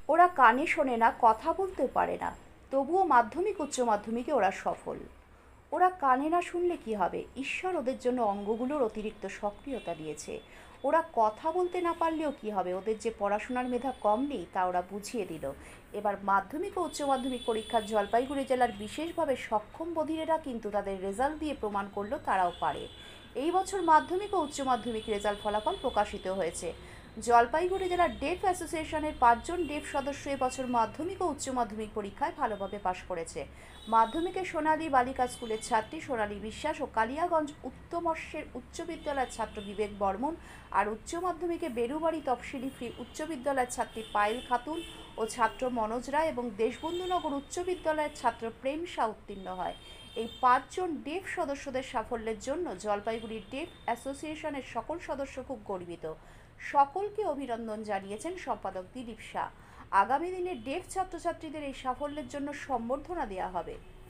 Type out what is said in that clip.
ওরা কানে শোনে না, কথা বলতে পারে না, তবুও মাধ্যমিক উচ্চ মাধ্যমিকে ওরা সফল। ওরা কানে না শুনলে কি হবে? ঈশ্বর ওদের জন্য অঙ্গগুলোর অতিরিক্ত সক্রিয়তা দিয়েছে। ওরা কথা বলতে না পারলেও কি হবে? ওদের যে পড়াশোনার মেধা কম নেই তা ওরা বুঝিয়ে দিল। এবার মাধ্যমিক ও উচ্চ মাধ্যমিক পরীক্ষার জলপাইগুড়ি জেলার বিশেষভাবে সক্ষম বধিরেরা কিন্তু তাদের রেজাল্ট দিয়ে প্রমাণ করলো তারাও পারে। এই বছর মাধ্যমিক ও উচ্চ মাধ্যমিক রেজাল্ট ফলাফল প্রকাশিত হয়েছে। জলপাইগুড়ি জেলার ডেফ অ্যাসোসিয়েশনের 5 জন ডেফ সদস্য এবছর মাধ্যমিক ও উচ্চ মাধ্যমিক পরীক্ষায় ভালোভাবে পাশ করেছে। মাধ্যমিকে সোনালী বালিকা স্কুলের ছাত্রী সোনালী বিশ্বাস ও কালিয়াগঞ্জ উত্তমর্ষের উচ্চ বিদ্যালয়ের ছাত্র বিবেক বর্মন, আর উচ্চ মাধ্যমিকে বেরুবাড়ি তফসিলি ফ্রি উচ্চ বিদ্যালয়ের ছাত্রী পায়েল খাতুন ও ছাত্র মনোজ রায় এবং দেশবন্ধুনগর উচ্চ বিদ্যালয়ের ছাত্র প্রেম শাহ উত্তীর্ণ হয়। এই 5 জন ডেফ সদস্যদের সাফল্যের জন্য জলপাইগুড়ি ডেফ অ্যাসোসিয়েশনের সকল সদস্য খুব গর্বিত। সকলকে অভিনন্দন জানিয়েছেন সম্পাদক দিলীপ শাহ। আগামী দিনে ডেফ ছাত্রছাত্রীদের এই সাফল্যের জন্য সম্বর্ধনা দেওয়া হবে।